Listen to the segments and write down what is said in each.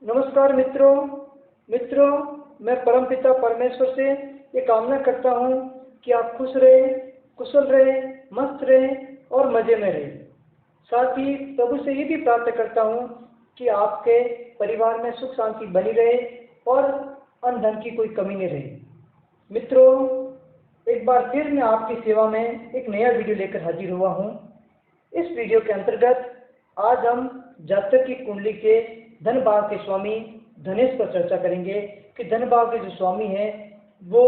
नमस्कार मित्रों, मैं परमपिता परमेश्वर से ये कामना करता हूँ कि आप खुश रहें, कुशल रहें, मस्त रहें और मजे में रहें। साथ ही प्रभु से ये भी प्रार्थना करता हूँ कि आपके परिवार में सुख शांति बनी रहे और अन्न धन की कोई कमी नहीं रहे। मित्रों, एक बार फिर मैं आपकी सेवा में एक नया वीडियो लेकर हाजिर हुआ हूँ। इस वीडियो के अंतर्गत आज हम जातक की कुंडली के धन भाव के स्वामी धनेश पर चर्चा करेंगे कि धन भाव के जो स्वामी हैं वो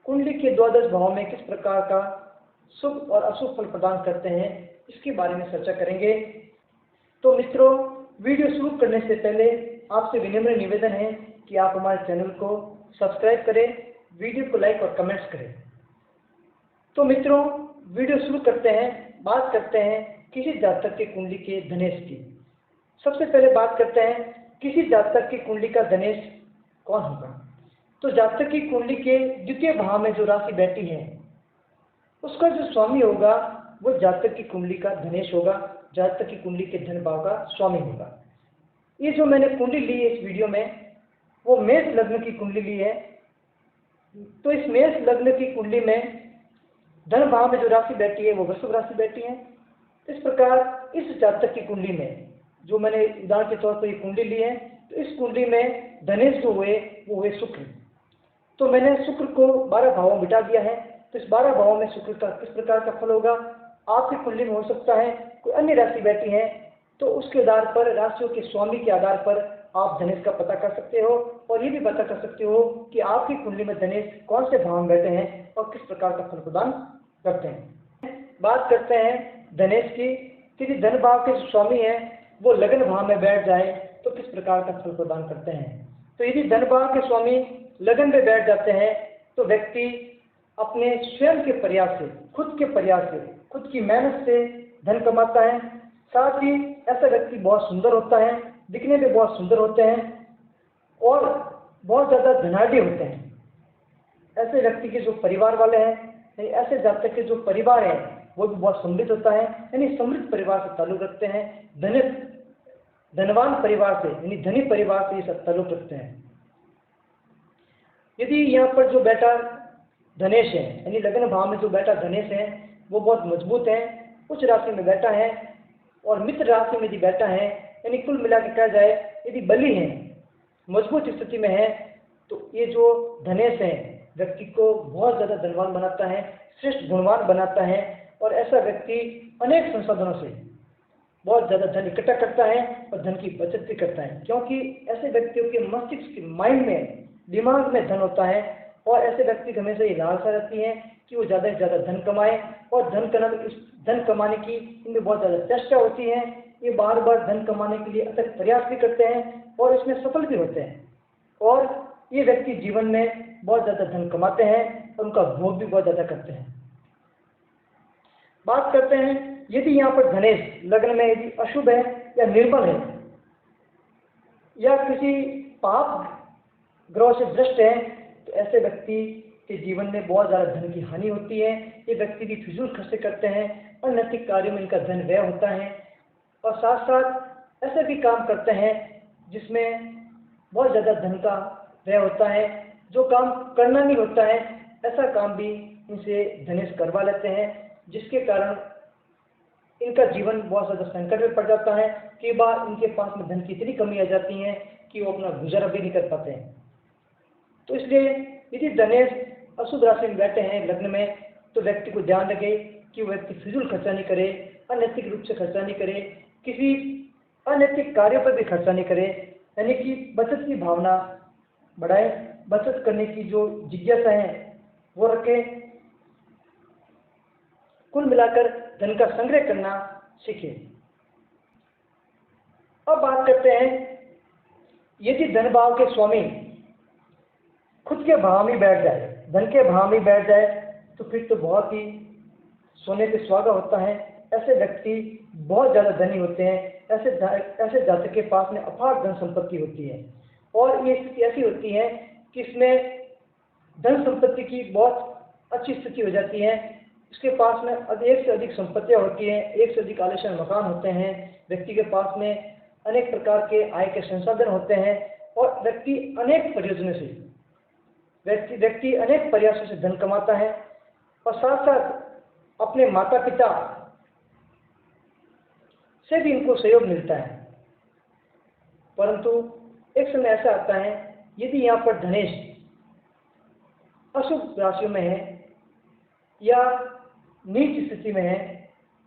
कुंडली के द्वादश भाव में किस प्रकार का शुभ और अशुभ फल प्रदान करते हैं, इसके बारे में चर्चा करेंगे। तो मित्रों, वीडियो शुरू करने से पहले आपसे विनम्र निवेदन है कि आप हमारे चैनल को सब्सक्राइब करें, वीडियो को लाइक और कमेंट्स करें। तो मित्रों, वीडियो शुरू करते हैं। बात करते हैं किसी जातक की कुंडली के धनेश की। सबसे पहले बात करते हैं किसी जातक की कुंडली का धनेश कौन होगा। तो जातक की कुंडली के द्वितीय भाव में जो राशि बैठी है उसका जो स्वामी होगा वो जातक की कुंडली का धनेश होगा, जातक की कुंडली के धन भाव का स्वामी होगा। ये जो मैंने कुंडली ली है इस वीडियो में वो मेष लग्न की कुंडली ली है। तो इस मेष लग्न की कुंडली में धन भाव में जो राशि बैठी है वो वृषभ राशि बैठी है। इस प्रकार इस जातक की कुंडली में जो मैंने उदाहरण के तौर पर ये कुंडली ली है, तो इस कुंडली में धनेश जो हुए वो हुए शुक्र। तो मैंने शुक्र को 12 भावों में बिठा दिया है। तो इस 12 भावों में शुक्र का किस प्रकार का फल होगा, आपकी कुंडली में हो सकता है कोई अन्य राशि बैठी है, तो उसके आधार पर, राशियों के स्वामी के आधार पर आप धनेश का पता कर सकते हो और ये भी पता कर सकते हो कि आपकी कुंडली में धनेश कौन से भाव में बैठे हैं और किस प्रकार का फल प्रदान करते हैं। बात करते हैं धनेश की। किसी धन भाव के स्वामी है वो लग्न भाव में बैठ जाए तो किस प्रकार का फल प्रदान करते हैं। तो यदि धन भाव के स्वामी लग्न में बैठ जाते हैं तो व्यक्ति अपने स्वयं के प्रयास से, खुद के प्रयास से, खुद की मेहनत से धन कमाता है। साथ ही ऐसा व्यक्ति बहुत सुंदर होता है, दिखने में बहुत सुंदर होते हैं और बहुत ज़्यादा धनाढ़ी होते हैं। ऐसे व्यक्ति के जो परिवार वाले हैं, ऐसे जातक के जो परिवार है वो भी बहुत समृद्ध होता है, यानी समृद्ध परिवार से ताल्लुक रखते हैं, धनवान परिवार से, यानी धनी परिवार से ये सब ताल्लुक रखते हैं। यदि यहाँ पर जो बैठा धनेश है, यानी लग्न भाव में जो बैठा धनेश है वो बहुत मजबूत है, उच्च राशि में बैठा है और मित्र राशि में यदि बैठा है, यानी कुल मिला के कहा जाए यदि बली है, मजबूत स्थिति में है, तो ये जो धनेश है व्यक्ति को बहुत ज़्यादा धनवान बनाता है, श्रेष्ठ गुणवान बनाता है और ऐसा व्यक्ति अनेक संसाधनों से बहुत ज़्यादा धन इकट्ठा करता है और धन की बचत भी करता है, क्योंकि ऐसे व्यक्तियों के मस्तिष्क के माइंड में, दिमाग में धन होता है और ऐसे व्यक्ति को हमेशा ये लालसा रहती है कि वो ज़्यादा से ज़्यादा धन कमाए और धन कमाने की इनमें बहुत ज़्यादा चेष्टा होती है। ये बार बार धन कमाने के लिए अथक प्रयास भी करते हैं और इसमें सफल भी होते हैं और ये व्यक्ति जीवन में बहुत ज़्यादा धन कमाते हैं और उनका भोग भी बहुत ज़्यादा करते हैं। बात करते हैं यदि यहाँ पर धनेश लग्न में यदि अशुभ है या निर्बल है या किसी पाप ग्रह से भ्रष्ट है, तो ऐसे व्यक्ति के जीवन में बहुत ज़्यादा धन की हानि होती है। ये व्यक्ति भी फिजूल खर्चे करते हैं, अनैतिक कार्यों में इनका धन व्यय होता है और साथ साथ ऐसे भी काम करते हैं जिसमें बहुत ज़्यादा धन का व्यय होता है। जो काम करना नहीं होता है ऐसा काम भी इनसे धनेश करवा लेते हैं, जिसके कारण इनका जीवन बहुत ज़्यादा संकट में पड़ जाता है। कई बार इनके पास में धन की इतनी कमी आ जाती है कि वो अपना गुजारा भी नहीं कर पाते हैं। तो इसलिए यदि धनेश अशुभ राशि में बैठे हैं लग्न में, तो व्यक्ति को ध्यान रखे कि वो व्यक्ति फिजूल खर्चा नहीं करे, अनैतिक रूप से खर्चा नहीं करे, किसी अनैतिक कार्यों पर भी खर्चा नहीं करे, यानी कि बचत की भावना बढ़ाए, बचत करने की जो जिज्ञासा है वो रखे, कुल मिलाकर धन का संग्रह करना सीखे। अब बात करते हैं यदि धन भाव के स्वामी खुद के भाव में बैठ जाए, धन के भाव में बैठ जाए, तो फिर तो बहुत ही सोने पे सुहागा होता है। ऐसे व्यक्ति बहुत ज़्यादा धनी होते हैं, ऐसे जातक के पास में अपार धन संपत्ति होती है और ये स्थिति ऐसी होती है कि इसमें धन संपत्ति की बहुत अच्छी स्थिति हो जाती है। इसके पास में एक से अधिक संपत्तियाँ होती हैं, एक से अधिक आलीशान मकान होते हैं, व्यक्ति के पास में अनेक प्रकार के आय के संसाधन होते हैं और व्यक्ति अनेक प्रयोजनों से व्यक्ति अनेक प्रयासों से धन कमाता है और साथ साथ अपने माता पिता से भी इनको सहयोग मिलता है। परंतु एक समय ऐसा आता है, यदि यहाँ पर धनेश अशुभ राशियों में है या नीच स्थिति में है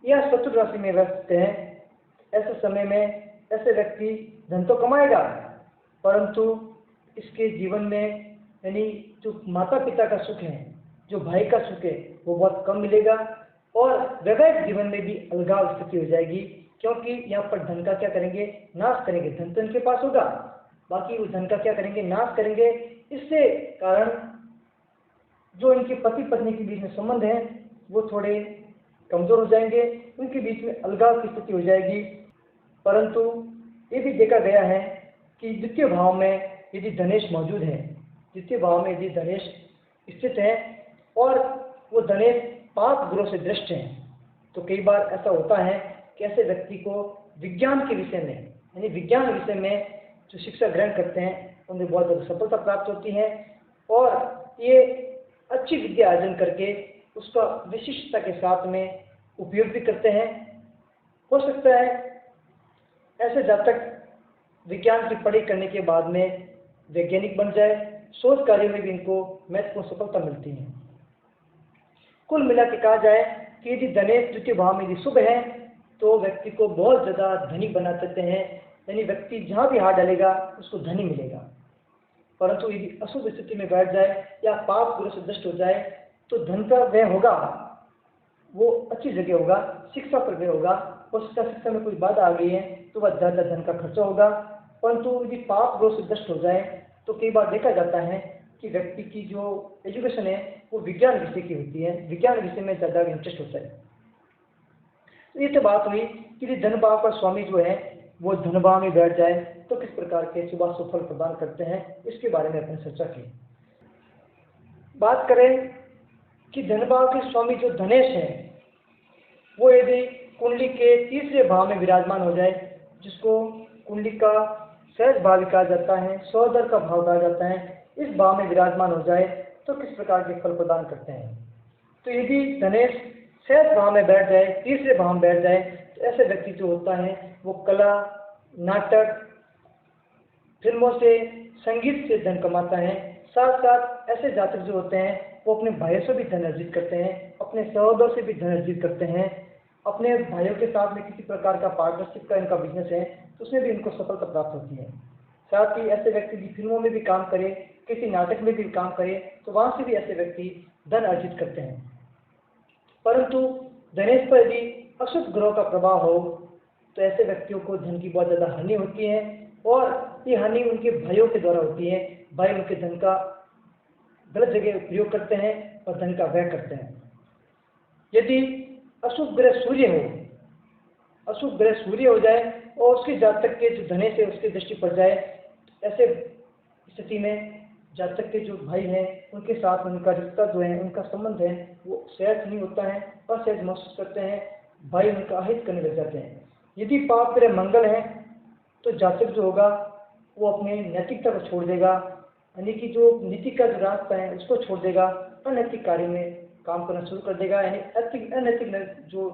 या शत्रु राशि में व्यस्त है, ऐसे समय में ऐसे व्यक्ति धन तो कमाएगा, परंतु इसके जीवन में यानी जो माता पिता का सुख है, जो भाई का सुख है, वो बहुत कम मिलेगा और वैवाहिक जीवन में भी अलगाव स्थिति हो जाएगी, क्योंकि यहाँ पर धन का क्या करेंगे, नाश करेंगे। धन तो इनके पास होगा, बाकी उस धन का क्या करेंगे, नाश करेंगे। इससे कारण जो इनके पति पत्नी के बीच में संबंध है वो थोड़े कमजोर हो जाएंगे, उनके बीच में अलगाव की स्थिति हो जाएगी। परंतु ये भी देखा गया है कि द्वितीय भाव में यदि धनेश मौजूद है, द्वितीय भाव में यदि धनेश स्थित है और वो धनेश पाप ग्रह से दृष्ट है, तो कई बार ऐसा होता है कि ऐसे व्यक्ति को विज्ञान के विषय में यानी विज्ञान विषय में जो शिक्षा ग्रहण करते हैं उनमें बहुत ज़्यादा सफलता प्राप्त होती है और ये अच्छी विद्या अर्जन करके उसका विशिष्टता के साथ में उपयोग भी करते हैं। हो सकता है ऐसे जातक विज्ञान की पढ़ाई करने के बाद में वैज्ञानिक बन जाए, शोध कार्यों में भी इनको महत्वपूर्ण सफलता मिलती है। कुल मिला के कहा जाए कि यदि धनेश द्वितीय भाव में यदि शुभ है तो व्यक्ति को बहुत ज़्यादा धनी बना देते हैं, यानी व्यक्ति जहाँ भी हाथ डालेगा उसको धनी मिलेगा। परंतु यदि अशुभ स्थिति में बैठ जाए या पाप ग्रह से दृष्ट हो जाए तो धन का व्यय होगा, वो अच्छी जगह होगा, शिक्षा पर व्यय होगा, और शिक्षा में कोई बाधा आ गई है तो वह ज़्यादा धन का खर्चा होगा। परंतु यदि पाप ग्रह से दृष्ट हो जाए तो कई बार देखा जाता है कि व्यक्ति की जो एजुकेशन है वो विज्ञान विषय की होती है, विज्ञान विषय में ज़्यादा इंटरेस्ट होता है। तो ये तो बात हुई कि यदि धन भाव का स्वामी जो है वो धन भाव में बैठ जाए तो किस प्रकार के शुभ सुफल प्रदान करते हैं, इसके बारे में अपने चर्चा की। बात करें कि धन भाव के स्वामी जो धनेश है वो यदि कुंडली के तीसरे भाव में विराजमान हो जाए, जिसको कुंडली का सहज भाव कहा जाता है, सौदर का भाव कहा जाता है, इस भाव में विराजमान हो जाए तो किस प्रकार के फल प्रदान करते हैं। तो यदि धनेश सहज भाव में बैठ जाए, तीसरे भाव में बैठ जाए, तो ऐसे व्यक्ति जो होता है वो कला, नाटक, फिल्मों से, संगीत से धन कमाता है। साथ साथ ऐसे जातक जो होते हैं वो अपने भाइयों से भी धन अर्जित करते हैं, अपने सहोदर से भी धन अर्जित करते हैं, अपने भाइयों के साथ में किसी प्रकार का पार्टनरशिप का इनका बिजनेस है तो उसमें भी इनको सफलता प्राप्त होती है। साथ ही ऐसे व्यक्ति भी फिल्मों में भी काम करे, किसी नाटक में भी काम करे तो वहाँ से भी ऐसे व्यक्ति धन अर्जित करते हैं। परंतु धनेश पर यदि अशुभ ग्रह का प्रभाव हो तो ऐसे व्यक्तियों को धन की बहुत ज़्यादा हानि होती है और ये हानि उनके भाइयों के द्वारा होती है। भाई उनके धन का गलत जगह उपयोग करते हैं और धन का व्यय करते हैं। यदि अशुभ ग्रह सूर्य हो, अशुभ ग्रह सूर्य हो जाए और उसके जातक के जो धनेश है उसकी दृष्टि पड़ जाए, ऐसे स्थिति में जातक के जो भाई हैं उनके साथ उनका रिश्ता जो है, उनका संबंध है वो सहज नहीं होता है, असहज महसूस करते हैं, भाई उनका अहित करने लग जाते हैं। यदि पाप ग्रह मंगल है तो जातक जो होगा वो अपने नैतिकता को छोड़ देगा, यानी कि जो नीति का जो रास्ता है उसको छोड़ देगा, अनैतिक कार्य में काम करना शुरू कर देगा, यानी अनैतिक जो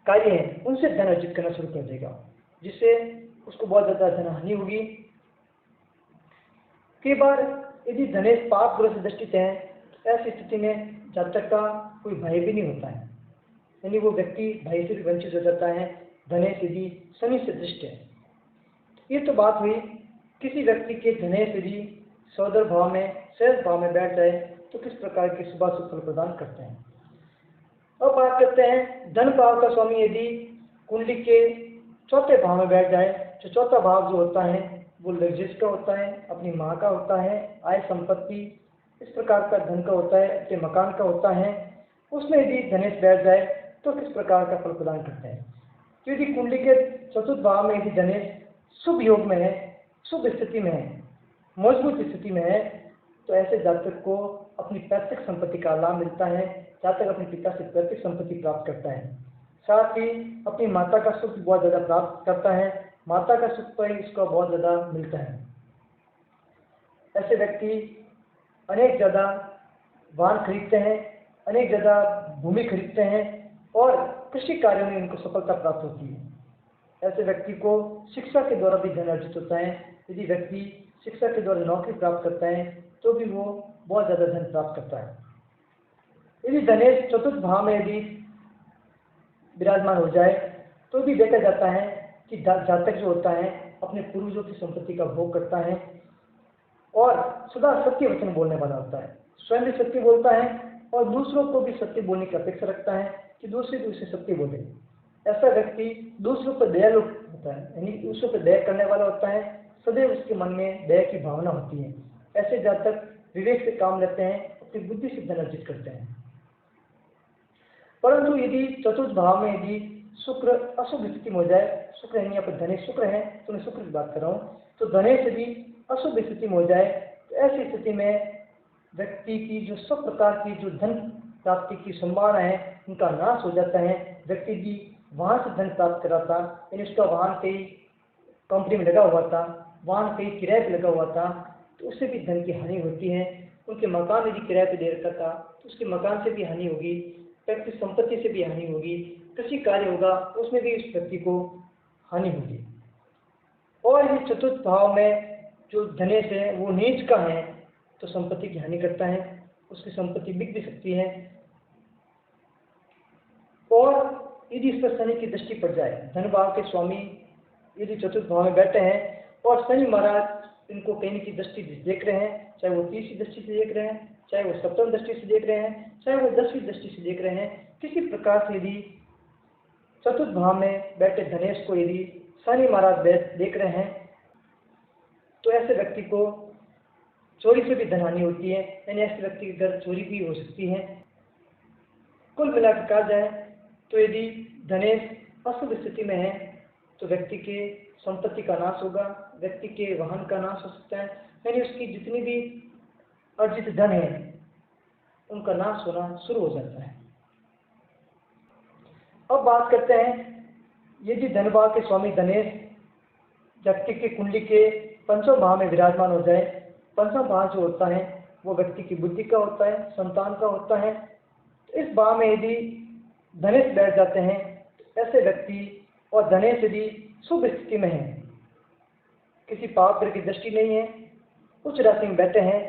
कार्य हैं उनसे धन अर्जित करना शुरू कर देगा, जिससे उसको बहुत ज़्यादा धन हानि होगी। कई बार यदि धनेश पाप ग्रह से दृष्टित है तो ऐसी स्थिति में जातक का कोई भय भी नहीं होता है, यानी वो व्यक्ति भय से भी वंचित हो जाता है। धनेश यदि शनि से दृष्ट है, ये तो बात हुई किसी व्यक्ति के धनेश यदि सौदर भाव में, सहज भाव में बैठ जाए तो किस प्रकार के शुभ फल प्रदान करते हैं। अब बात करते हैं धन भाव का स्वामी यदि कुंडली के चौथे भाव में बैठ जाए, तो चौथा भाव जो होता है वो लग्जरीज का होता है, अपनी माँ का होता है, आय संपत्ति इस प्रकार का धन का होता है, अपने मकान का होता है। उसमें यदि धनेश बैठ जाए तो किस प्रकार का फल प्रदान करते हैं। तो यदि कुंडली के चतुर्थ भाव में यदि धनेश शुभ योग में है, शुभ स्थिति में है, मजबूत स्थिति में है, तो ऐसे जातक को अपनी पैतृक संपत्ति का लाभ मिलता है। जातक अपने पिता से पैतृक संपत्ति प्राप्त करता है, साथ ही अपनी माता का सुख बहुत ज़्यादा प्राप्त करता है। माता का सुख पर इसका बहुत ज़्यादा मिलता है। ऐसे व्यक्ति अनेक ज़्यादा वाहन खरीदते हैं, अनेक ज़्यादा भूमि खरीदते हैं और कृषि कार्यों में इनको सफलता प्राप्त होती है। ऐसे व्यक्ति को शिक्षा के द्वारा भी धन अर्जित होता है। यदि व्यक्ति शिक्षा के द्वारा नौकरी प्राप्त करता है तो भी वो बहुत ज़्यादा धन प्राप्त करता है। यदि धनेश चतुर्थ भाव में यदि विराजमान हो जाए तो भी देखा जाता है कि जातक जो होता है अपने पूर्वजों की संपत्ति का भोग करता है और सदा सत्य वचन बोलने वाला होता है। स्वयं भी सत्य बोलता है और दूसरों को भी सत्य बोलने की अपेक्षा रखता है कि दूसरे भी उसे सत्य बोले। ऐसा व्यक्ति दूसरों पर दयालु होता है, यानी दूसरों पर दया करने वाला होता है। सदैव उसके मन में दया की भावना होती है। ऐसे जातक विवेक से काम लेते हैं, अपनी बुद्धि से धन अर्जित करते हैं। परंतु यदि चतुर्थ भाव में यदि शुक्र अशुभ स्थिति में हो जाए, शुक्र है यहाँ पर धनेश शुक्र है तो मैं शुक्र की बात कर रहा हूँ, तो धनेश यदि अशुभ स्थिति में हो जाए तो ऐसी स्थिति में व्यक्ति की जो सब प्रकार की जो धन प्राप्ति की संभावना है उनका नाश हो जाता है। व्यक्ति भी वहाँ से धन प्राप्त करा था, यानी उसका वाहन कहीं कंपनी में लगा हुआ था, वाहन कहीं किराए पर लगा हुआ था, तो उससे भी धन की हानि होती है। उनके मकान यदि किराए पर दे रखा था तो उसके मकान से भी हानि होगी, व्यक्ति संपत्ति से भी हानि होगी, कृषि कार्य होगा उसमें भी उस व्यक्ति को हानि होगी। और ये चतुर्थ भाव में जो धनेश है वो नीच का है तो संपत्ति की हानि करता है, उसकी संपत्ति बिक भी सकती है। और यदि इस पर शनि की दृष्टि पड़ जाए, धन भाव के स्वामी यदि चतुर्थ भाव में बैठे हैं और शनि महाराज इनको कहीं की दृष्टि देख रहे हैं, चाहे वो तीसरी दृष्टि से देख रहे हैं, चाहे वो सप्तम दृष्टि से देख रहे हैं, चाहे वो 10वीं दृष्टि से देख रहे हैं, किसी प्रकार से यदि चतुर्थ भाव में बैठे धनेश को यदि शनि महाराज देख रहे हैं तो ऐसे व्यक्ति को चोरी से भी धन हानि होती है, यानी ऐसे व्यक्ति के घर चोरी भी हो सकती है। कुल मिलाकर कहा जाए तो यदि धनेश अशुभ स्थिति में है तो व्यक्ति के संपत्ति का नाश होगा, व्यक्ति के वाहन का नाश हो सकता है, यानी उसकी जितनी भी अर्जित धन है उनका नाश होना शुरू हो जाता है। अब बात करते हैं यदि धन भाव के स्वामी धनेश व्यक्ति की कुंडली के पंचम भाव में विराजमान हो जाए। पंचम भाव जो होता है वो व्यक्ति की बुद्धि का होता है, संतान का होता है। तो इस भाव में यदि धनेश बैठ जाते हैं तो ऐसे व्यक्ति और धनेश यदि शुभ स्थिति में है, किसी पाप ग्रह की दृष्टि नहीं है, उच्च राशि में बैठे हैं,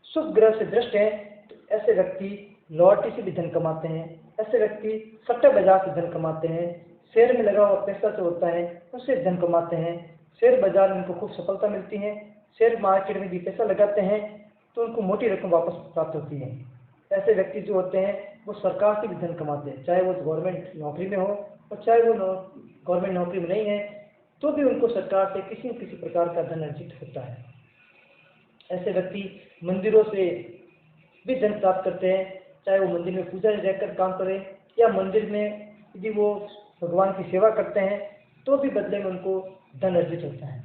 शुभ ग्रह से दृष्ट है, तो ऐसे व्यक्ति लॉटरी से भी धन कमाते हैं। ऐसे व्यक्ति सट्टा बाजार से धन कमाते हैं, शेयर में लगा हुआ पैसा जो होता है उससे धन कमाते हैं। शेयर बाजार में उनको खूब सफलता मिलती है, शेयर मार्केट में भी पैसा लगाते हैं तो उनको मोटी रकम वापस प्राप्त होती है। ऐसे व्यक्ति जो होते हैं वो सरकार से भी धन कमाते हैं, चाहे वो गवर्नमेंट नौकरी में हो और चाहे वो गवर्नमेंट नौकरी में नहीं है तो भी उनको सरकार से किसी न किसी प्रकार का धन अर्जित होता है। ऐसे व्यक्ति मंदिरों से भी धन प्राप्त करते हैं, चाहे वो मंदिर में पूजा रहकर काम करें या मंदिर में यदि वो भगवान की सेवा करते हैं तो भी बदले में उनको धन अर्जित होता है।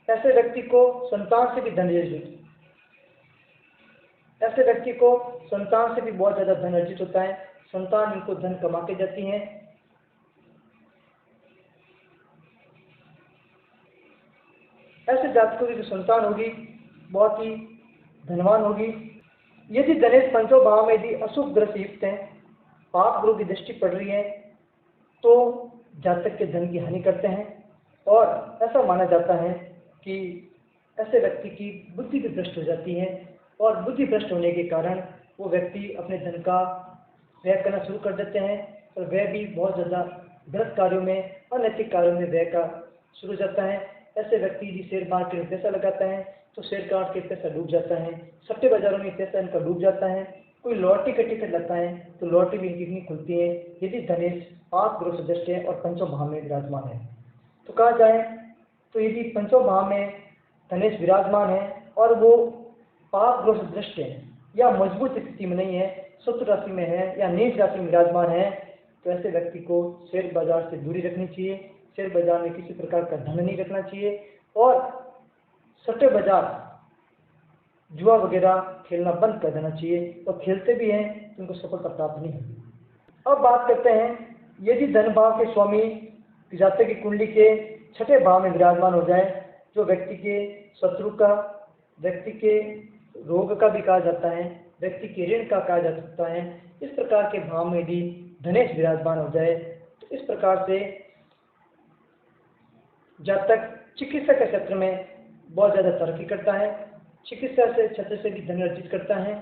ऐसे व्यक्ति को संतान से भी धन अर्जित ऐसे व्यक्ति को संतान से भी बहुत ज़्यादा धन अर्जित होता है। संतान इनको धन कमा के जाती है। ऐसे जातकों की जो संतान होगी बहुत ही धनवान होगी। यदि धनेश पंचम भाव में यदि अशुभ ग्रह से युक्त है, पाप ग्रह की दृष्टि पड़ रही है तो जातक के धन की हानि करते हैं। और ऐसा माना जाता है कि ऐसे व्यक्ति की बुद्धि भी भ्रष्ट हो जाती है और बुद्धि भ्रष्ट होने के कारण वो व्यक्ति अपने धन का व्यय करना शुरू कर देते हैं और वह भी बहुत ज़्यादा गलत कार्यों में, अनैतिक कार्यों में व्यय का शुरू हो जाता है। ऐसे व्यक्ति यदि शेयर मार्केट में पैसा लगाता है तो शेयर काट के पैसा डूब जाता है, सट्टे बाजारों में पैसा इनका डूब जाता है। कोई लॉटरी का टिकट लगता है तो लॉटरी भी इनकी नहीं खुलती है यदि धनेश पाप ग्रह से दृष्ट है और पंचम भाव में विराजमान है। तो कहा जाए तो यदि पंचम भाव में धनेश विराजमान है और वो पाप ग्रह से दृष्ट है या मजबूत स्थिति में नहीं है, शत्रु राशि में है या नीच राशि में विराजमान है, तो ऐसे व्यक्ति को शेयर बाजार से दूरी रखनी चाहिए। शेयर बाजार में किसी प्रकार का धन नहीं रखना चाहिए और सट्टे बाजार, जुआ वगैरह खेलना बंद कर देना चाहिए। और खेलते भी हैं तो उनको सफलता प्राप्त नहीं होगी। अब बात करते हैं यदि धन भाव के स्वामी कि जातक की कुंडली के छठे भाव में विराजमान हो जाए, जो व्यक्ति के शत्रु का, व्यक्ति के रोग का भी कहा जाता है, व्यक्ति के ऋण का कहा जा सकता है। इस प्रकार के भाव में यदि धनेश विराजमान हो जाए तो इस प्रकार से जातक चिकित्सा के क्षेत्र में बहुत ज़्यादा तरक्की करता है, चिकित्सा से क्षेत्र से भी धन अर्जित करता है,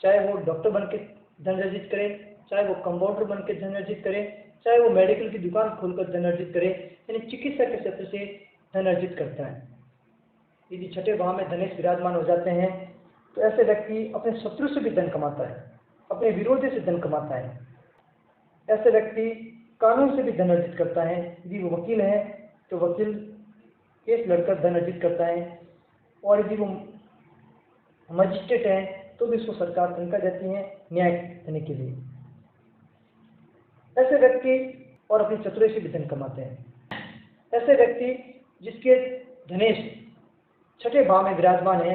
चाहे वो डॉक्टर बन के धन अर्जित करे, चाहे वो कंपाउंडर बन के धन अर्जित करे, चाहे वो मेडिकल की दुकान खोलकर धन अर्जित करे, यानी चिकित्सा के क्षेत्र से धन अर्जित करता है। यदि छठे भाव में धनेश विराजमान हो जाते हैं तो ऐसे व्यक्ति अपने शत्रु से भी धन कमाता है, अपने विरोधी से धन कमाता है। ऐसे व्यक्ति कानून से भी धन अर्जित करता है। यदि वो वकील है तो वकील केस लड़कर धन अर्जित करता है, और यदि वो मजिस्ट्रेट है तो भी उसको सरकार तनख्वाह देती है न्याय देने के लिए। ऐसे व्यक्ति और अपनी चतुराई से भी धन कमाते हैं। ऐसे व्यक्ति जिसके धनेश छठे भाव में विराजमान है,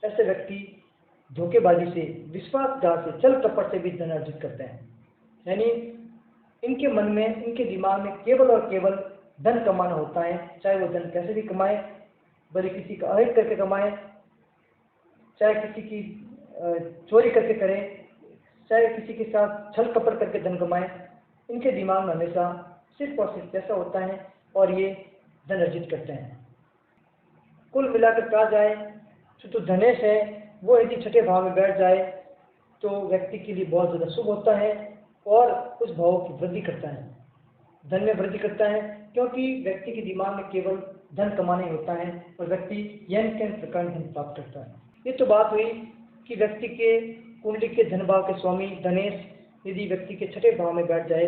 ऐसे व्यक्ति धोखेबाजी से, विश्वासघात से, छल कपट से भी धन अर्जित करते हैं। यानी इनके मन में, इनके दिमाग में केवल और केवल धन कमाना होता है, चाहे वो धन कैसे भी कमाए, भले किसी का अहित करके कमाए, चाहे किसी की चोरी करके करे, चाहे किसी के साथ छल कपट करके धन कमाए। इनके दिमाग में हमेशा सिर्फ और सिर्फ पैसा होता है और ये धन अर्जित करते हैं। कुल मिलाकर कहा जाए तो धनेश है वो यदि छठे भाव में बैठ जाए तो व्यक्ति के लिए बहुत ज़्यादा शुभ होता है और उस भाव की वृद्धि करता है, धन में वृद्धि करता है, क्योंकि व्यक्ति के दिमाग में केवल धन कमाना ही होता है और व्यक्ति यन के प्रकार धन प्राप्त करता है। ये तो बात हुई कि व्यक्ति के कुंडली के धन भाव के स्वामी धनेश यदि व्यक्ति के छठे भाव में बैठ जाए,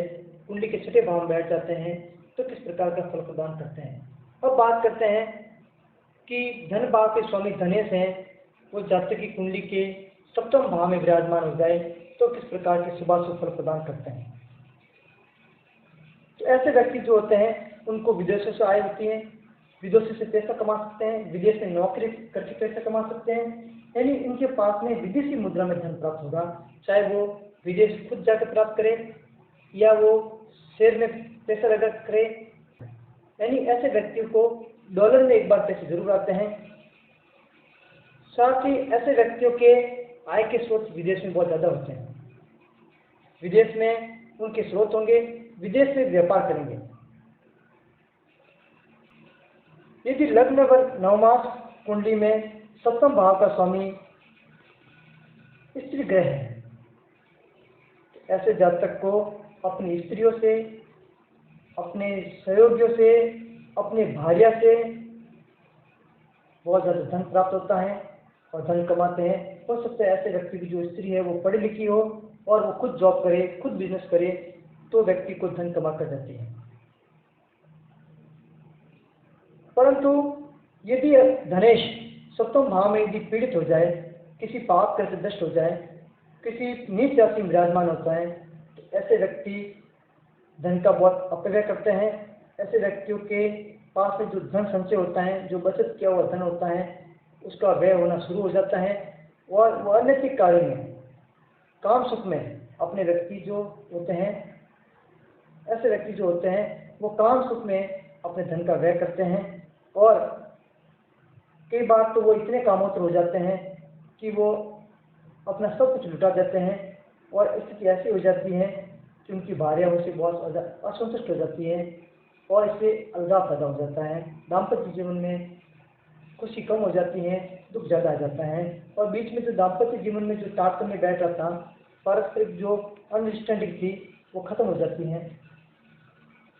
कुंडली के छठे भाव में बैठ जाते हैं तो किस प्रकार का फल प्रदान करते हैं। अब बात करते हैं कि धन भाव के स्वामी धनेश हैं वो जातक की कुंडली के सप्तम भाव में विराजमान हो जाए तो किस प्रकार के शुभाशुभ फल प्रदान करते हैं। तो ऐसे व्यक्ति जो होते हैं उनको विदेशों से आय होती है, विदेशों से पैसा कमा सकते हैं, विदेश में नौकरी करके पैसा कमा सकते हैं, यानी इनके पास में विदेशी मुद्रा में धन प्राप्त होगा, चाहे वो विदेश खुद जाकर प्राप्त करे या वो शेयर में पैसा लगा करे। यानी ऐसे व्यक्तियों को डॉलर में एक बार पैसे जरूर आते हैं। साथ ही ऐसे व्यक्तियों के आय के स्रोत विदेश में बहुत ज़्यादा होते हैं, विदेश में उनके स्रोत होंगे, विदेश में व्यापार करेंगे। यदि लग्न वर्ग नवमास कुंडली में सप्तम भाव का स्वामी स्त्री ग्रह है, ऐसे जातक को अपनी स्त्रियों से, अपने सहयोगियों से, अपने भार्या से बहुत ज़्यादा धन प्राप्त होता है और धन कमाते हैं। हो सकता है ऐसे व्यक्ति की जो स्त्री है वो पढ़ी लिखी हो और वो खुद जॉब करे, खुद बिजनेस करे, तो व्यक्ति को धन कमा कर जाती है। परंतु यदि धनेश सप्तम भाव में यदि पीड़ित हो जाए, किसी पाप ग्रह से दष्ट हो जाए, किसी नीच राशि में विराजमान होता है, तो ऐसे व्यक्ति धन का बहुत अपव्यय करते हैं। ऐसे व्यक्तियों के पास में जो धन संचय होता है, जो बचत किया हुआ धन होता है, उसका व्यय होना शुरू हो जाता है और वो अनैतिक कार्य में, काम सुख में अपने व्यक्ति जो होते हैं, ऐसे व्यक्ति जो होते हैं वो काम सुख में अपने धन का व्यय करते हैं और कई बार तो वो इतने कामोत्तर हो जाते हैं कि वो अपना सब कुछ लुटा देते हैं और स्थिति ऐसी हो जाती है कि उनकी भार्या उनसे बहुत असंतुष्ट हो जाती है और इससे अलगाव पैदा हो जाता है। दाम्पत्य जीवन में खुशी कम हो जाती है, दुख ज़्यादा आ जाता है और बीच में जो दाम्पत्य जीवन में जो तारतम्य बैठ रहा था, पारस्परिक जो अंडरस्टैंडिंग थी वो खत्म हो जाती है।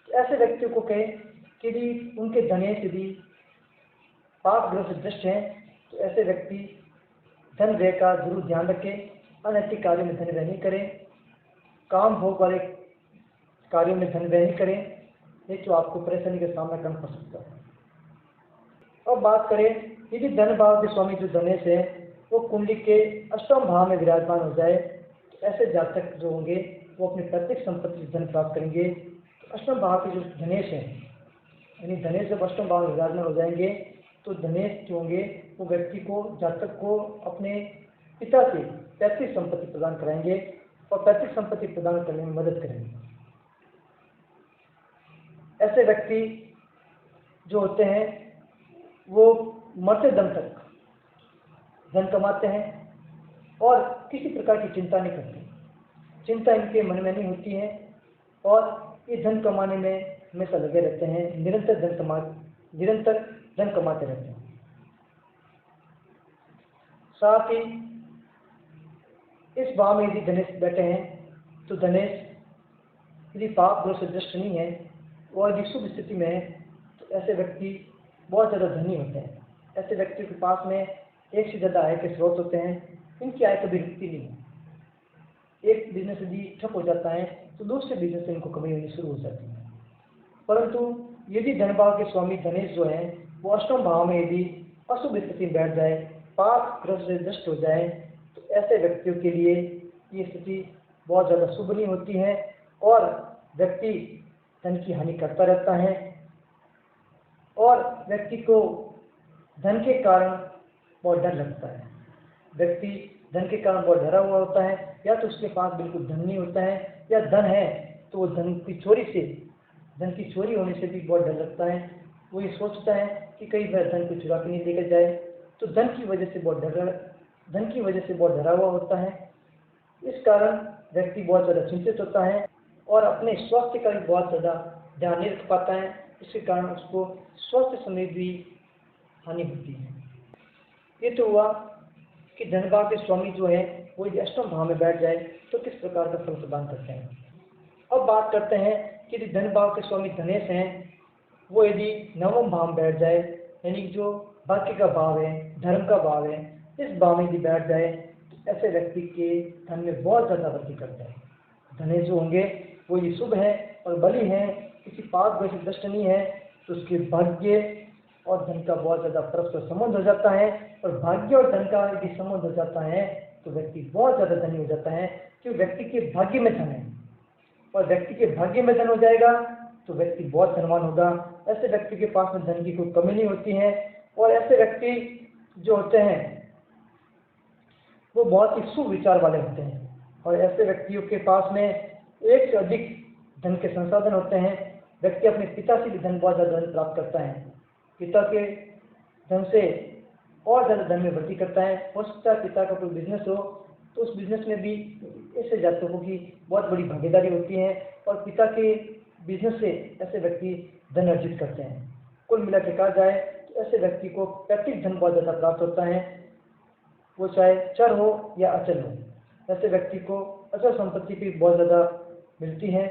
ऐसे व्यक्तियों को कहें कि यदि उनके धनेश यदि पाप ग्रह से दृष्ट हैं तो ऐसे व्यक्ति धन व्यय का जरूर ध्यान रखें, अनैतिक कार्यों में धन व्यय नहीं करें, काम भोग वाले कार्यों में धन व्यय नहीं करें, नहीं तो आपको परेशानी का सामना करना पड़ सकता है। अब बात करें यदि धन भाव के स्वामी जो धनेश है वो कुंडली के अष्टम भाव में विराजमान हो जाए तो ऐसे जातक जो होंगे वो अपनी प्रत्येक संपत्ति से धन प्राप्त करेंगे। तो अष्टम भाव के जो धनेश हैं, यानी धनेश जब अष्टम भाव में विराजमान हो जाएंगे तो धनेश जो होंगे वो व्यक्ति को, जातक को अपने पिता से पैतृक संपत्ति प्रदान कराएंगे और पैतृक संपत्ति प्रदान करने में मदद करेंगे। ऐसे व्यक्ति जो होते हैं वो मरते दम तक धन कमाते हैं और किसी प्रकार की चिंता नहीं करते। चिंता इनके मन में नहीं होती है और ये धन कमाने में हमेशा लगे रहते हैं, निरंतर धन कमाते रहते हैं। साथ ही इस भाव में यदि धनेश बैठे हैं तो धनेश यदि पाप ग्रह से दृष्ट नहीं है और यदि शुभ स्थिति में है तो ऐसे व्यक्ति बहुत ज़्यादा धनी होते हैं। ऐसे व्यक्ति के पास में एक से ज़्यादा आय के स्रोत होते हैं। इनकी आय कभी रुकती नहीं है। एक बिजनेस यदि ठप हो जाता है तो दूसरे बिजनेस से इनको कमाई होनी शुरू हो जाती है। परंतु यदि धन भाव के स्वामी धनेश जो है वो अष्टम भाव में यदि अशुभ स्थिति में बैठ जाए, पाप ग्रह से नष्ट हो जाए, तो ऐसे व्यक्तियों के लिए ये स्थिति बहुत ज़्यादा शुभ नहीं होती है और व्यक्ति धन की हानि करता रहता है और व्यक्ति को धन के कारण बहुत डर लगता है। व्यक्ति धन के कारण बहुत डरा हुआ होता है, या तो उसके पास बिल्कुल धन नहीं होता है, या धन है तो वो धन की चोरी होने से भी बहुत डर लगता है। वो ये सोचता है कि कहीं वह धन को चुरा के नहीं लेकर जाए, तो धन की वजह से बहुत डरा हुआ होता है। इस कारण व्यक्ति बहुत ज़्यादा चिंतित होता है और अपने स्वास्थ्य का भी बहुत ज़्यादा ध्यान नहीं रख पाता है। इसके कारण उसको स्वास्थ्य समेत भी हानि होती है। ये तो हुआ कि धन भाव के स्वामी जो है वो यदि अष्टम भाव में बैठ जाए तो किस प्रकार का फल प्रदान करते हैं। अब बात करते हैं कि यदि धन भाव के स्वामी धनेश हैं वो यदि नवम भाव में बैठ जाए, यानी जो भाग्य का भाव है, धर्म का भाव है, इस भाव में यदि बैठ जाए तो ऐसे व्यक्ति के धन में बहुत ज़्यादा वृद्धि करता है। धनेश जो होंगे वो ये शुभ है और बली है, किसी पाप ग्रह से दृष्ट नहीं है, तो उसके भाग्य और धन का बहुत ज़्यादा परस्पर संबंध हो जाता है। और भाग्य और धन का यदि संबंध हो जाता है तो व्यक्ति बहुत ज़्यादा धनी हो जाता है, क्योंकि व्यक्ति के भाग्य में धन है और व्यक्ति के भाग्य में धन हो जाएगा तो व्यक्ति बहुत धनवान होगा। ऐसे व्यक्ति के पास में धन की कोई कमी नहीं होती है और ऐसे व्यक्ति जो होते हैं वो बहुत ही शुभ विचार वाले होते हैं और ऐसे व्यक्तियों के पास में एक से अधिक धन के संसाधन होते हैं। व्यक्ति अपने पिता से भी धन बहुत ज़्यादा धन प्राप्त करता है, पिता के धन से और ज़्यादा धन में वृद्धि करता है। हो सकता है पिता का कोई बिजनेस हो तो उस बिजनेस में भी ऐसे जातकों की बहुत बड़ी भागीदारी होती है और पिता के बिजनेस से ऐसे व्यक्ति धन अर्जित करते हैं। कुल मिला के कहा जाए तो ऐसे व्यक्ति को पैतृक धन बहुत ज़्यादा प्राप्त होता है, वो चाहे चर हो या अचल हो। ऐसे व्यक्ति को अचल संपत्ति भी बहुत ज़्यादा मिलती है।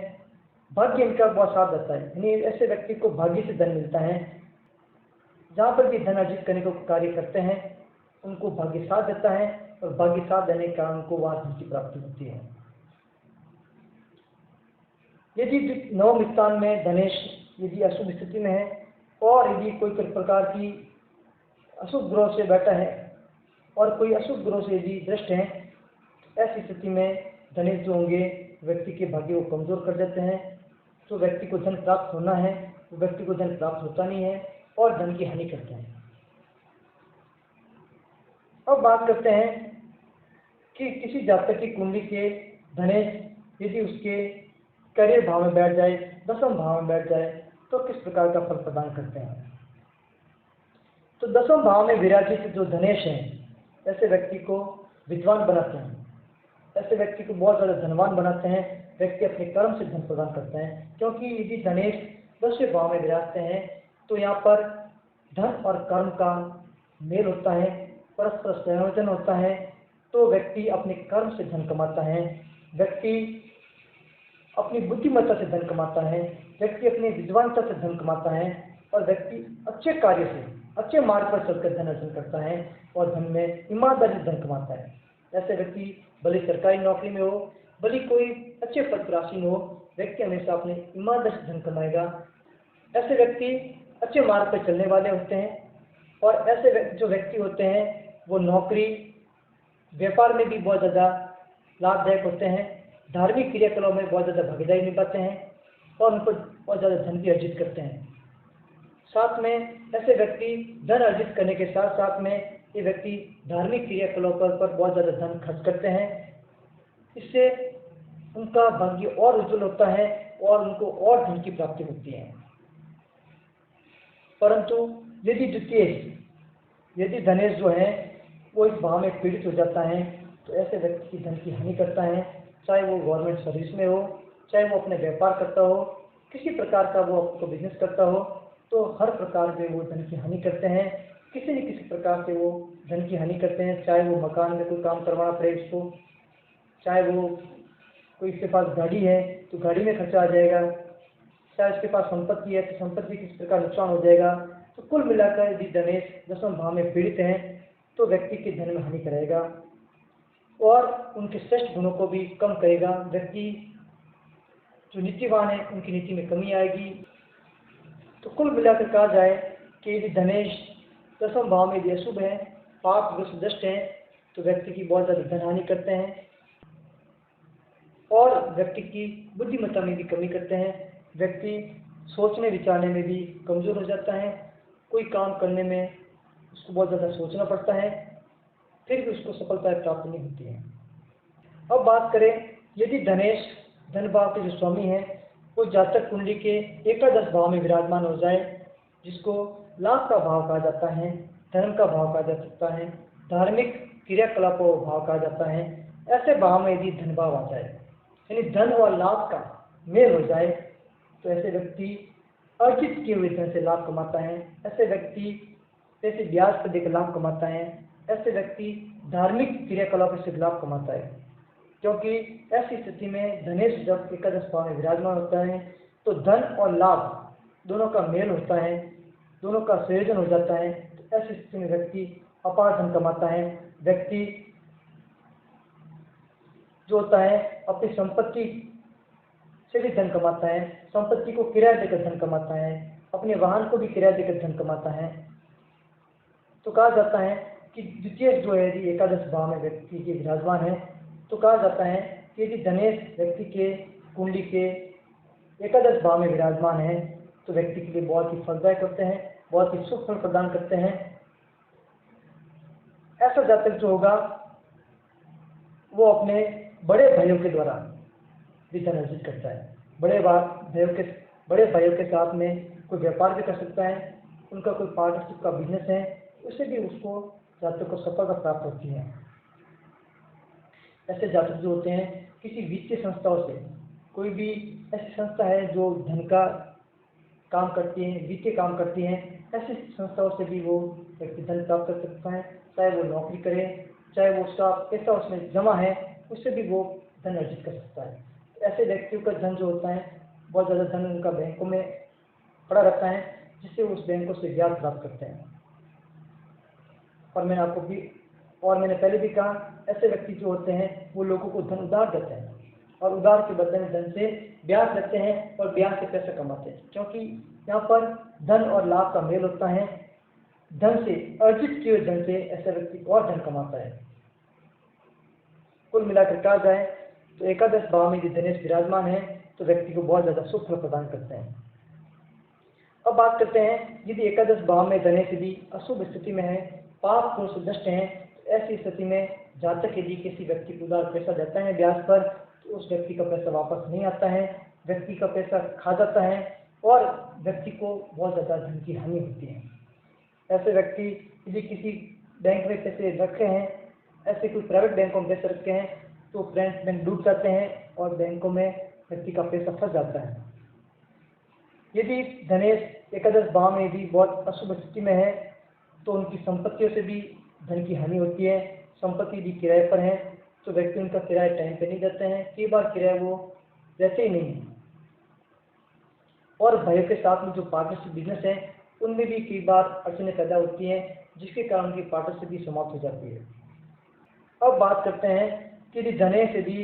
भाग्य इनका बहुत साथ देता है, यानी ऐसे व्यक्ति को भाग्य से धन मिलता है। जहाँ पर भी धन अर्जित करने को कार्य करते हैं उनको भाग्य साथ देता है और भाग्य साथ देने के कारण उनको वहाँ धन की प्राप्ति होती है। यदि नवम स्थान में धनेश यदि अशुभ स्थिति में है और यदि कोई प्रकार की अशुभ ग्रह से बैठा है और कोई अशुभ ग्रह से यदि दृष्ट है, ऐसी स्थिति में धनेश जो होंगे व्यक्ति के भाग्य को कमजोर कर देते हैं। तो व्यक्ति को धन प्राप्त होना है तो व्यक्ति को धन प्राप्त होता नहीं है और धन की हानि करते हैं। अब बात करते हैं कि किसी जातक की कुंडली के धनेश यदि उसके करियर भाव में बैठ जाए, दसम भाव में बैठ जाए, तो किस प्रकार का फल प्रदान करते हैं। तो दसम भाव में विराजित जो धनेश हैं ऐसे व्यक्ति को विद्वान बनाते हैं, ऐसे व्यक्ति को बहुत ज़्यादा धनवान बनाते हैं। व्यक्ति अपने कर्म से धन प्रदान करते हैं, क्योंकि यदि धनेश 10वें भाव में विराजते हैं तो यहाँ पर धन और कर्म का मेल होता है, परस्पर संयोजन होता है। तो व्यक्ति अपने कर्म से धन कमाता है, व्यक्ति अपनी बुद्धिमत्ता से धन कमाता है, व्यक्ति अपनी विद्वानता से धन कमाता है और व्यक्ति अच्छे कार्य से, अच्छे मार्ग पर चलकर धन अर्जन करता है और धन में ईमानदारी से धन कमाता है। ऐसे व्यक्ति भले सरकारी नौकरी में हो, भले कोई अच्छे पद पर आसीन हो, व्यक्ति हमेशा अपने ईमानदारी से धन कमाएगा। ऐसे व्यक्ति अच्छे मार्ग पर चलने वाले होते हैं और ऐसे जो व्यक्ति होते हैं वो नौकरी व्यापार में भी बहुत ज़्यादा लाभदायक होते हैं, धार्मिक क्रियाकलापों में बहुत ज़्यादा भागीदारी निभाते हैं और उनको बहुत ज़्यादा धन भी अर्जित करते हैं। साथ में ऐसे व्यक्ति धन अर्जित करने के साथ साथ में ये व्यक्ति धार्मिक क्रियाकलापों पर बहुत ज़्यादा धन खर्च करते हैं। इससे उनका भाग्य और उज्जवल होता है और उनको और धन की प्राप्ति होती है। परंतु यदि धनेश जो है वो इस भाव में पीड़ित हो जाता है तो ऐसे व्यक्ति की धन की हानि करता है, चाहे वो गवर्नमेंट सर्विस में हो, चाहे वो अपने व्यापार करता हो, किसी प्रकार का वो आपको बिजनेस करता हो, तो हर प्रकार से वो धन की हानि करते हैं। किसी न किसी प्रकार से वो धन की हानि करते हैं, चाहे वो मकान में कोई काम करवाना पड़े उसको, चाहे वो कोई इसके पास गाड़ी है तो गाड़ी में खर्चा आ जाएगा, चाहे उसके पास संपत्ति है तो संपत्ति किस प्रकार नुकसान हो जाएगा। तो कुल मिलाकर यदि धनेश दसम भाव में पीड़ित है तो व्यक्ति के धन में हानि करेगा और उनके श्रेष्ठ गुणों को भी कम करेगा। व्यक्ति जो नीतिवान है उनकी नीति में कमी आएगी। तो कुल मिलाकर कहा जाए कि यदि धनेश दसम भाव में यदि अशुभ है, पाप ग्रस्त दृष्ट है, तो व्यक्ति की बहुत ज़्यादा धन हानि करते हैं और व्यक्ति की बुद्धिमत्ता में भी कमी करते हैं। व्यक्ति सोचने विचारने में भी कमज़ोर हो जाता है, कोई काम करने में उसको बहुत ज़्यादा सोचना पड़ता है, फिर भी उसको सफलता प्राप्त नहीं होती है। अब बात करें, यदि धनेश धन भाव के जो स्वामी हैं वो जातक कुंडली के एकादश भाव में विराजमान हो जाए, जिसको लाभ का भाव कहा जाता है, धर्म का भाव कहा जा सकता है, धार्मिक क्रियाकलापों का भाव कहा जाता है, ऐसे भाव में यदि धन भाव आ जाए यानी धन और लाभ का मेल हो जाए तो ऐसे व्यक्ति अर्जित किए हुए धन से लाभ कमाता है, ऐसे व्यक्ति जैसे ब्याज पर देकर लाभ कमाता है, ऐसे व्यक्ति धार्मिक क्रियाकलापों से लाभ कमाता है। क्योंकि ऐसी स्थिति में धनेश जब एकादश भाव में विराजमान होता है तो धन और लाभ दोनों का मेल होता है, दोनों का संयोजन हो जाता है। तो ऐसी स्थिति में व्यक्ति अपार धन कमाता है। व्यक्ति जो होता है अपनी संपत्ति से भी धन कमाता है, संपत्ति को किराया देकर धन कमाता है, अपने वाहन को भी किराया देकर धन कमाता है। तो कहा जाता है कि द्वितीय जो है यदि एकादश भाव में व्यक्ति के विराजमान है तो कहा जाता है कि यदि धनेश व्यक्ति के कुंडली के एकादश भाव में विराजमान है तो व्यक्ति के लिए बहुत ही फलदायक होते हैं, बहुत ही शुभ फल प्रदान करते हैं। ऐसा जातक जो होगा वो अपने बड़े भाइयों के द्वारा भी धन अर्जित करता है। बड़े भाइयों के साथ में कोई व्यापार भी कर सकता है, उनका कोई पार्टनरशिप का बिजनेस है, उससे भी उसको जातक को सफलता प्राप्त होती है। ऐसे जातक जो होते हैं किसी वित्तीय संस्थाओं से, कोई भी ऐसी संस्था है जो धन का काम करती है, वित्तीय काम करती है, ऐसी संस्थाओं से भी वो व्यक्ति धन प्राप्त कर सकता है। चाहे वो नौकरी करे, चाहे वो उसका पैसा उसमें जमा है, उससे भी वो धन अर्जित कर सकता है। ऐसे व्यक्तियों का धन जो होता है बहुत ज़्यादा धन उनका बैंकों में पड़ा रहता है, जिससे उस बैंकों से ब्याज प्राप्त करते हैं। और मैंने पहले भी कहा, ऐसे व्यक्ति जो होते हैं वो लोगों को धन उधार देते हैं और उधार के बदले में धन से ब्याज लेते हैं और ब्याज से पैसा कमाते हैं। क्योंकि यहाँ पर धन और लाभ का मेल होता है, धन से अर्जित किए हुए धन से ऐसा व्यक्ति और धन कमाता है। कुल मिलाकर कहा जाए तो एकादश भाव में यदि धनेश विराजमान है तो व्यक्ति को बहुत ज़्यादा शुभ फल प्रदान करते हैं। अब बात करते हैं, यदि एकादश भाव में धनेश यदि अशुभ स्थिति में है, पाप दोष दृष्ट हैं, तो ऐसी स्थिति में जातक यदि किसी व्यक्ति को उधार पैसा देता है ब्याज पर तो उस व्यक्ति का पैसा वापस नहीं आता है, व्यक्ति का पैसा खा जाता है और व्यक्ति को बहुत ज़्यादा धन की हानि होती है। ऐसे व्यक्ति यदि किसी बैंक में पैसे रखे हैं, ऐसे कोई प्राइवेट बैंकों में पैसे रखे हैं तो प्राइवेट बैंक डूब जाते हैं और बैंकों में व्यक्ति का पैसा फंस जाता है। यदि धनेश एकादश भाव में यदि बहुत अशुभ स्थिति में है तो उनकी संपत्तियों से भी धन की हानि होती है। संपत्ति यदि किराए पर है तो व्यक्ति उनका किराया टाइम पे नहीं देते हैं, कई बार किराया वो देते ही नहीं है। और भाइयों के साथ में जो पार्टनरशिप बिजनेस है उनमें भी कई बार अड़चनें पैदा होती हैं, जिसके कारण उनकी पार्टनरशिप भी समाप्त हो जाती है। अब बात करते हैं कि यदि धनेश यदि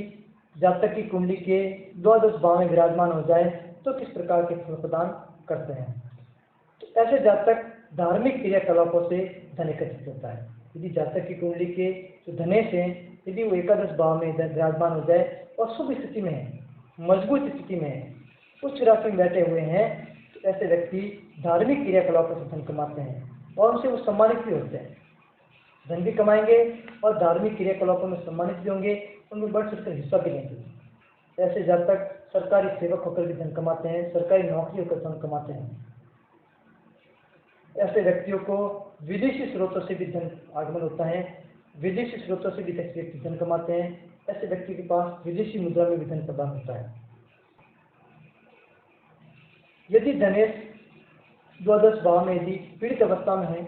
जातक की कुंडली के द्वादश भाव में विराजमान हो जाए तो किस प्रकार के फल प्रदान करते हैं। तो ऐसे जातक धार्मिक क्रियाकलापों से धन एकत्रित होता है। यदि जातक की कुंडली के जो धनेश हैं यदि वो एकादश भाव में विराजमान हो जाए और शुभ स्थिति में है, मजबूत स्थिति में है, उच्च राशि में बैठे हुए हैं, तो ऐसे व्यक्ति धार्मिक क्रियाकलापों से धन कमाते हैं और उनसे वो सम्मानित भी होते हैं। धन भी कमाएंगे और धार्मिक क्रियाकलापों में सम्मानित भी होंगे, उनमें बढ़ चढ़कर हिस्सा भी लेंगे। ऐसे जातक सरकारी सेवक होकर भी धन कमाते हैं, सरकारी नौकरी होकर धन कमाते हैं। ऐसे व्यक्तियों को विदेशी स्रोतों से भी धन आगमन होता है, विदेशी स्रोतों से भी ऐसे व्यक्ति धन कमाते हैं। ऐसे व्यक्ति के पास विदेशी मुद्रा में भी धन प्रदान होता है। यदि धनेश द्वादश भाव में यदि पीड़ित अवस्था में है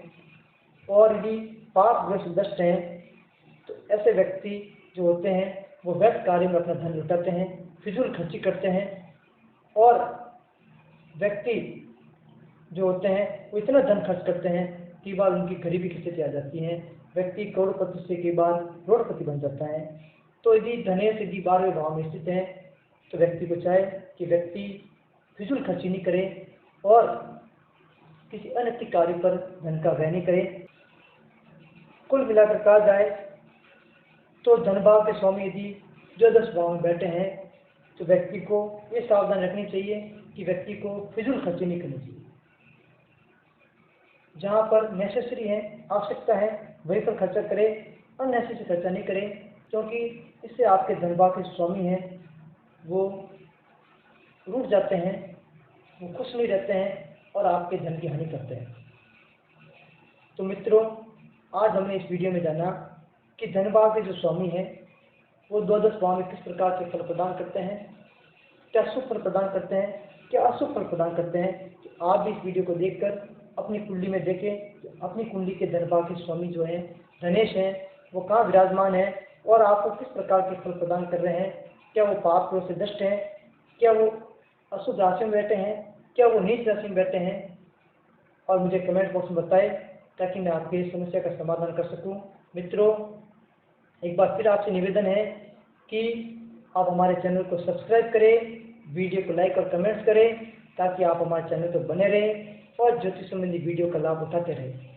और यदि पाप ग्रस्त दष्ट हैं, तो ऐसे व्यक्ति जो होते हैं वो व्यर्थ कार्य में अपना धन लुटाते हैं, फिजूल खर्ची करते हैं, और व्यक्ति जो होते हैं वो इतना धन खर्च करते हैं कि बाद उनकी गरीबी की स्थिति आ जाती है। व्यक्ति करोड़पति से के बाद करोड़पति बन जाता है। तो यदि धनेश यदि 12वें भाव में स्थित है तो व्यक्ति को चाहे कि व्यक्ति फिजूल खर्ची नहीं करे और किसी अनैतिक कार्य पर धन का व्यय नहीं करे। कुल मिलाकर कहा जाए तो धन भाव के स्वामी यदि द्वादश भाव में बैठे हैं तो व्यक्ति को ये सावधान रखनी चाहिए कि व्यक्ति को फिजूल खर्ची नहीं करनी चाहिए। जहाँ पर नेसेसरी है, आवश्यकता है, वहीं पर खर्चा करे, अननेसेसरी खर्चा नहीं करे, क्योंकि इससे आपके धन भाव के स्वामी हैं वो रूठ जाते हैं, वो खुश नहीं रहते हैं और आपके धन की हानि करते हैं। तो मित्रों, आज हमने इस वीडियो में जाना कि धन भाव के जो स्वामी हैं वो द्वादश भाव में किस प्रकार के फल प्रदान करते हैं, क्या शुभ फल प्रदान करते हैं, क्या अशुभ फल प्रदान करते हैं। तो आप भी इस वीडियो को देखकर अपनी कुंडली में देखें, अपनी कुंडली के धन भाव के स्वामी जो हैं धनेश हैं वो कहाँ विराजमान है और आपको किस प्रकार के फल प्रदान कर रहे हैं। क्या वो पाप ग्रह से दष्ट हैं, क्या वो अशुभ राशि में बैठे हैं, क्या वो नीच राशि में बैठे हैं, और मुझे कमेंट बॉक्स में बताएं ताकि मैं आपकी इस समस्या का समाधान कर सकूं। मित्रों, एक बार फिर आपसे निवेदन है कि आप हमारे चैनल को सब्सक्राइब करें, वीडियो को लाइक और कमेंट्स करें ताकि आप हमारे चैनल पर बने रहें और ज्योतिष संबंधी वीडियो का लाभ उठाते रहें।